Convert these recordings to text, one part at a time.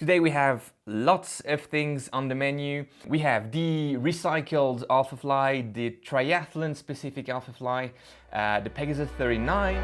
Today we have lots of things on the menu. We have the recycled Alphafly, the triathlon specific Alphafly, the Pegasus 39.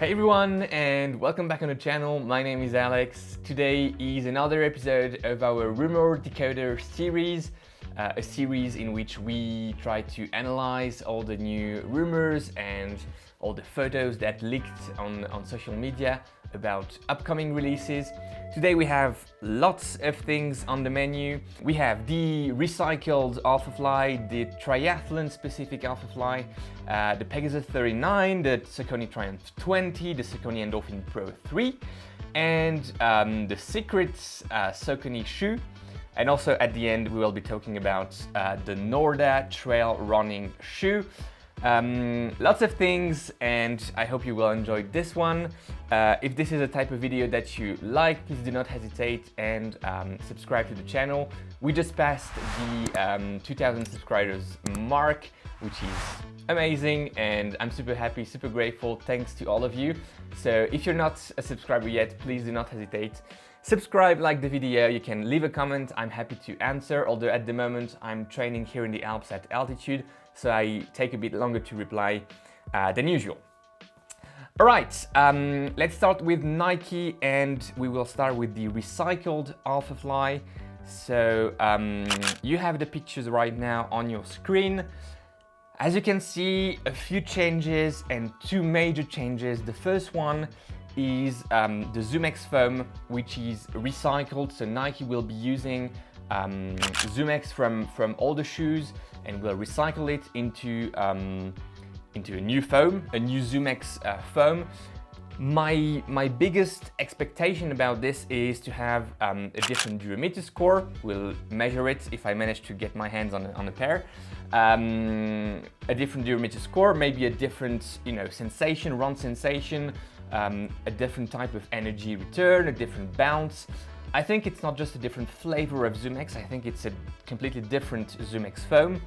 Hey everyone, and welcome back on the channel. My name is Alex. Today is another episode of our Rumor Decoder series, a series in which we try to analyze all the new rumors and all the photos that leaked on social media about upcoming releases. Today we have lots of things on the menu. We have the recycled Alphafly, the triathlon specific Alphafly, the Pegasus 39, the Saucony Triumph 20, the Saucony Endorphin Pro 3, and the secret Saucony shoe. And also at the end we will be talking about the Norda trail running shoe. Lots of things, and I hope you will enjoy this one. If this is a type of video that you like, please do not hesitate and subscribe to the channel. We just passed the 2,000 subscribers mark, which is amazing, and I'm super happy, super grateful. Thanks to all of you. So if you're not a subscriber yet, please do not hesitate. Subscribe, like the video, you can leave a comment, I'm happy to answer, although at the moment I'm training here in the Alps at altitude, so I take a bit longer to reply than usual. Alright, let's start with Nike, and we will start with the recycled Alphafly. So you have the pictures right now on your screen. As you can see, a few changes and two major changes. The first one is the ZoomX foam, which is recycled. So Nike will be using ZoomX from all the shoes and will recycle it into a new foam, a new ZoomX foam. My biggest expectation about this is to have a different durometer score. We'll measure it if I manage to get my hands on a pair. A different durometer score, maybe a different sensation, run sensation, a different type of energy return, a different bounce. I think it's not just a different flavor of ZoomX, I think it's a completely different ZoomX foam.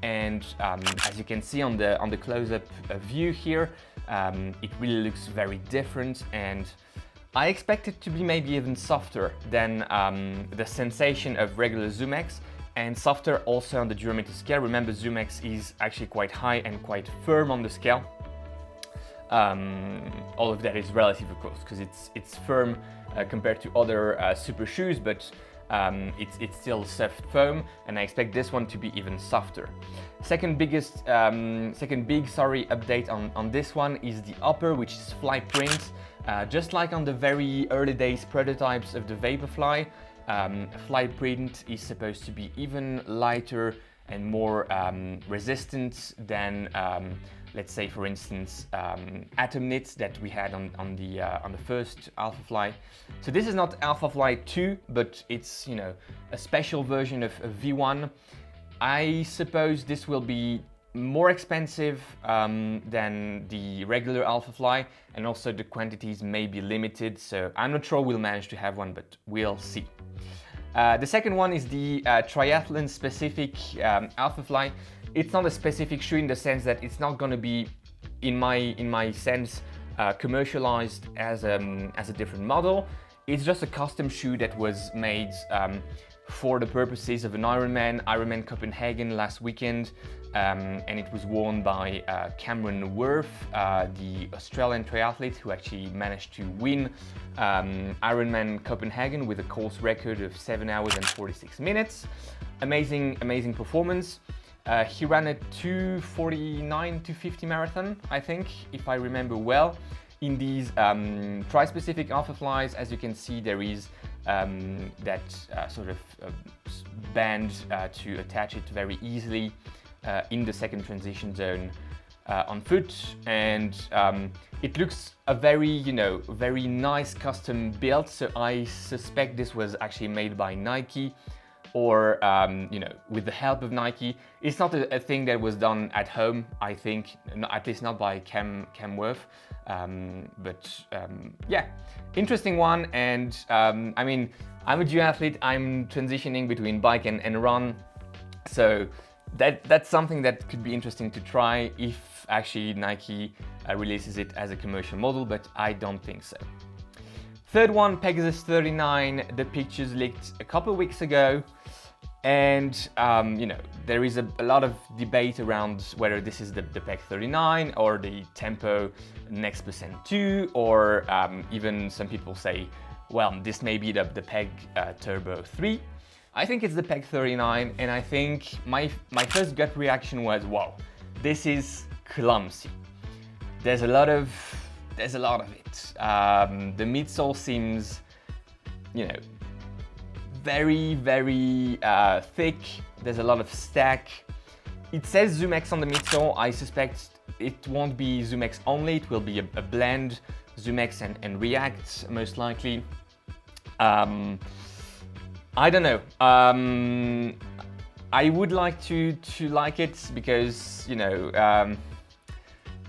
And as you can see on the close-up view here, it really looks very different, and I expect it to be maybe even softer than the sensation of regular ZoomX, and softer also on the durometer scale. Remember, ZoomX is actually quite high and quite firm on the scale. All of that is relative, of course, because it's firm compared to other super shoes, but it's still soft foam, and I expect this one to be even softer. Second big update on this one is the upper, which is fly print. Just like on the very early days prototypes of the Vaporfly, fly print is supposed to be even lighter and more resistant than let's say, for instance, atom knits that we had on the first Alphafly. So this is not Alphafly 2, but it's a special version of V1. I suppose this will be more expensive than the regular Alphafly, and also the quantities may be limited. So I'm not sure we'll manage to have one, but we'll see. The second one is the triathlon specific Alphafly. It's not a specific shoe in the sense that it's not going to be, in my sense, commercialized as a different model. It's just a custom shoe that was made for the purposes of an Ironman Copenhagen last weekend, and it was worn by Cameron Worth, the Australian triathlete who actually managed to win Ironman Copenhagen with a course record of 7 hours and 46 minutes. Amazing performance. He ran a 2:49-2:50 marathon, I think, if I remember well. In these tri-specific Alphaflys, as you can see, there is that sort of band to attach it very easily in the second transition zone on foot, and it looks a very nice custom build. So I suspect this was actually made by Nike, or with the help of Nike. It's not a thing that was done at home, I think, at least not by Cam Worth. Yeah, interesting one. And I mean, I'm a duathlete, I'm transitioning between bike and run, so that's something that could be interesting to try if if actually Nike releases it as a commercial model, but I don't think so. Third one, Pegasus 39. The pictures leaked a couple of weeks ago, and you know, there is a lot of debate around whether this is the Peg 39 or the Tempo Next Percent 2, or even some people say, well, this may be the Peg Turbo 3. I think it's the Peg 39, and I think my first gut reaction was, wow, this is clumsy. There's a lot of it. The midsole seems, you know, very thick. There's a lot of stack. It says ZoomX on the midsole. I suspect it won't be ZoomX only. It will be a blend, ZoomX and React most likely. I don't know. I would like to like it because, you know,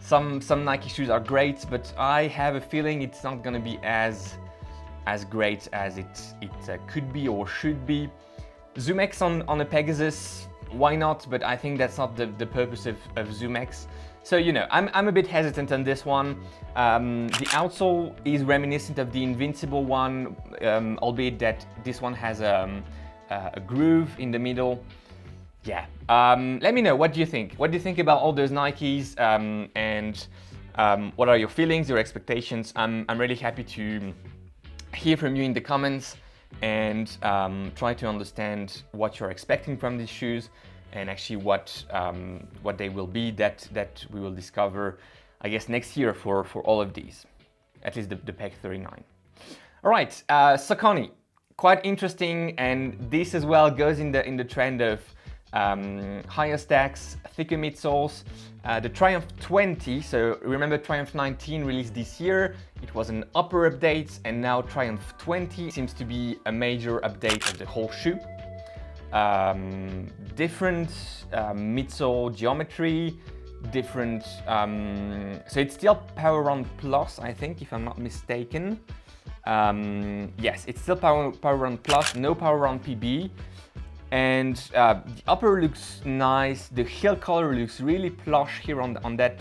some Nike shoes are great, but I have a feeling it's not gonna be as great as it could be or should be. ZoomX on a Pegasus, why not? But I think that's not the purpose of ZoomX. So, you know, I'm a bit hesitant on this one. The outsole is reminiscent of the Invincible one, albeit that this one has a groove in the middle. Yeah, let me know, what do you think? What do you think about all those Nikes, and what are your feelings, your expectations? I'm really happy to hear from you in the comments and try to understand what you're expecting from these shoes, and actually what they will be that we will discover, I guess, next year for all of these, at least the Peg 39. All right, Saucony, quite interesting, and this as well goes in the trend of higher stacks, thicker midsoles. The Triumph 20, so remember Triumph 19 released this year, it was an upper update, and now Triumph 20 seems to be a major update of the whole shoe. Different midsole geometry, different, so it's still Power Run Plus, I think, if I'm not mistaken. Yes, it's still Power Run Plus, no Power Run PB. And the upper looks nice, the heel color looks really plush here on that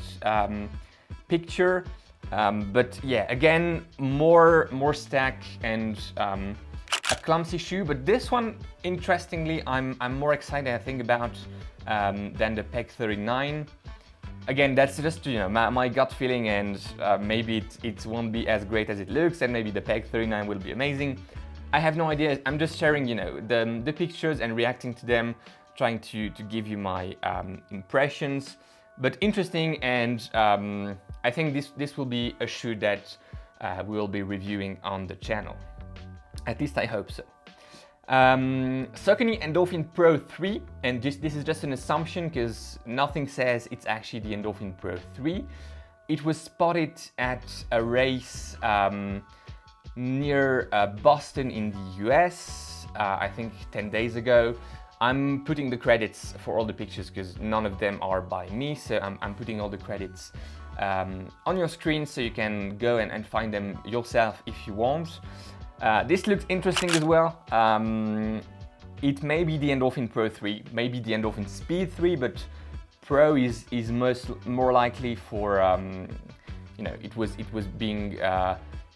picture. But yeah, again, more stack and a clumsy shoe. But this one, interestingly, I'm more excited, I think, about than the Peg 39. Again, that's just, you know, my gut feeling, and maybe it won't be as great as it looks, and maybe the Peg 39 will be amazing. I have no idea. I'm just sharing, you know, the pictures and reacting to them, trying to give you my impressions. But interesting, and I think this will be a shoe that we will be reviewing on the channel. At least I hope so. Saucony Endorphin Pro 3, and this is just an assumption because nothing says it's actually the Endorphin Pro 3. It was spotted at a race near Boston in the US, I think 10 days ago. I'm putting the credits for all the pictures because none of them are by me, so I'm putting all the credits on your screen so you can go and find them yourself if you want. This looks interesting as well. It may be the Endorphin Pro 3, maybe the Endorphin Speed 3, but Pro is more likely for, you know, it was being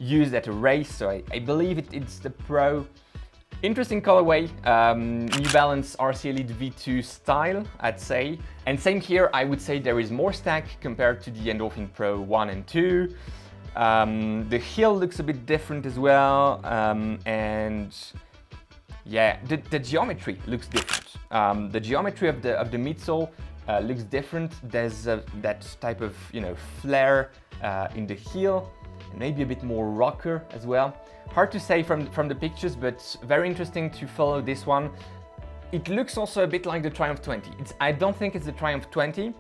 used at a race, so I believe it's the Pro. Interesting colorway, New Balance RC Elite V2 style, I'd say. And same here, I would say there is more stack compared to the Endorphin Pro 1 and 2. The heel looks a bit different as well, and yeah, the geometry looks different. The geometry of the midsole looks different. There's that type of, you know, flare in the heel, and maybe a bit more rocker as well. Hard to say from the pictures, but very interesting to follow this one. It looks also a bit like the Triumph 20. I don't think it's the Triumph 20,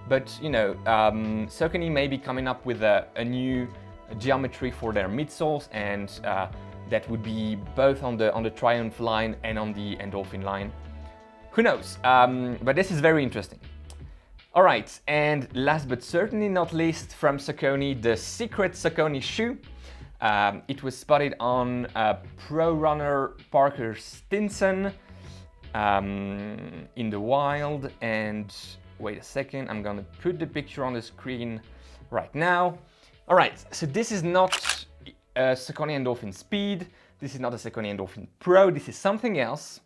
but you know, Saucony may be coming up with a new geometry for their midsoles, and that would be both on the Triumph line and on the Endorphin line. Who knows? But this is very interesting. All right, and last but certainly not least, from Saucony, the secret Saucony shoe. It was spotted on pro runner Parker Stinson in the wild, and wait a second, I'm gonna put the picture on the screen right now. All right, so this is not a Saucony Endorphin Speed, this is not a Saucony Endorphin Pro, this is something else.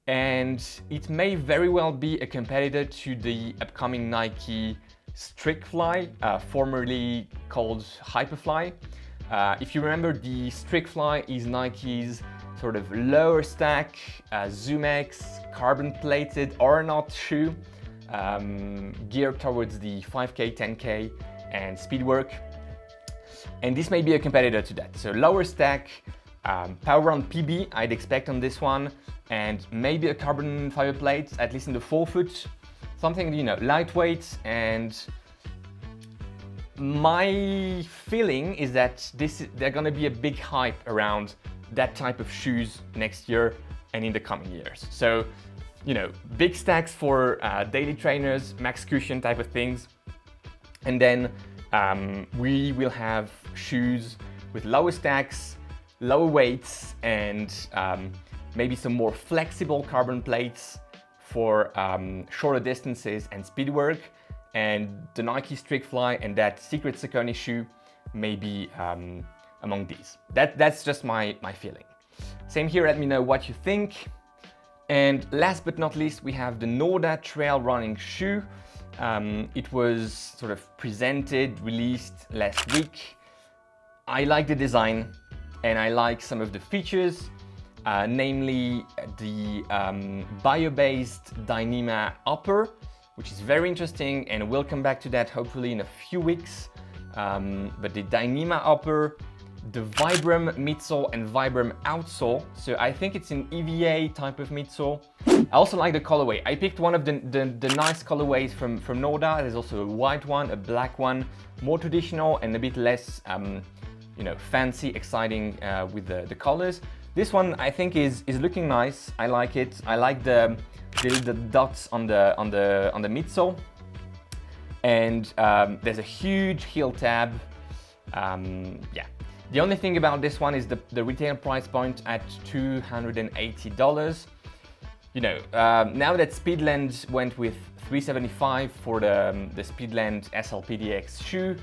And it may very well be a competitor to the upcoming Nike Strixfly, formerly called Hyperfly. If you remember, the Strixfly is Nike's sort of lower stack, ZoomX, carbon plated or not shoe, geared towards the 5K, 10K and speed work. And this may be a competitor to that. So lower stack, power on PB I'd expect on this one, and maybe a carbon fiber plate, at least in the forefoot. Something, you know, lightweight. And my feeling is that there's gonna be a big hype around that type of shoes next year and in the coming years. So, you know, big stacks for daily trainers, max cushion type of things. And then we will have shoes with lower stacks, lower weights, and maybe some more flexible carbon plates for shorter distances and speed work. And the Nike Strixfly and that secret Saucony shoe may be among these. That's just my feeling. Same here, let me know what you think. And last but not least, we have the Norda trail running shoe. It was sort of presented, released last week. I like the design and I like some of the features, namely the bio-based Dyneema upper, which is very interesting, and we'll come back to that hopefully in a few weeks. But the Dyneema upper, the Vibram midsole and Vibram outsole, so I think it's an EVA type of midsole. I also like the colorway. I picked one of the nice colorways from Norda. There's also a white one, a black one, more traditional and a bit less you know, fancy, exciting with the colors. This one I think is looking nice. I like it. I like the dots on the midsole, and there's a huge heel tab. Yeah. The only thing about this one is the retail price point at $280. You know, now that Speedland went with $375 for the Speedland SLPDX shoe,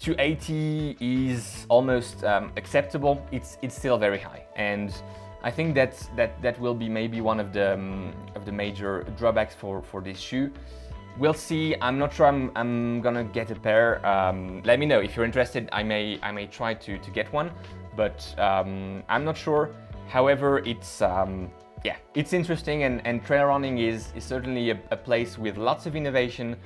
$280 is almost acceptable. It's still very high, and I think that will be maybe one of the major drawbacks for this shoe. We'll see. I'm not sure I'm gonna get a pair. Let me know if you're interested. I may try to get one, but I'm not sure. However, it's yeah, it's interesting, and trail running is certainly a place with lots of innovation.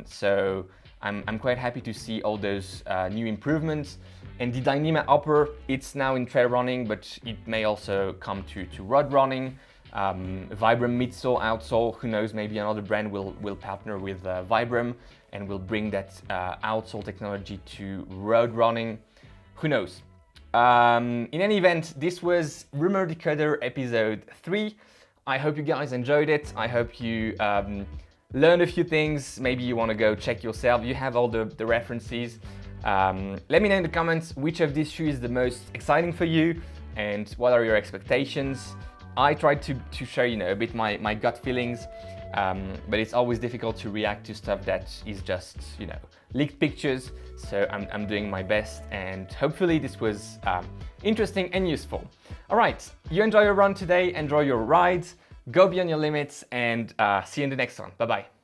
So I'm quite happy to see all those new improvements. And the Dyneema upper, it's now in trail running, but it may also come to road running. Vibram midsole, outsole, who knows, maybe another brand will partner with Vibram and will bring that outsole technology to road running. Who knows? In any event, this was Rumor Decoder episode 3. I hope you guys enjoyed it. I hope you learned a few things. Maybe you want to go check yourself. You have all the references. Let me know in the comments which of these shoes is the most exciting for you and what are your expectations. I tried to share, you know, a bit my gut feelings, but it's always difficult to react to stuff that is just, you know, leaked pictures. So I'm doing my best, and hopefully this was interesting and useful. All right, you enjoy your run today, enjoy your rides, go beyond your limits, and see you in the next one. Bye-bye.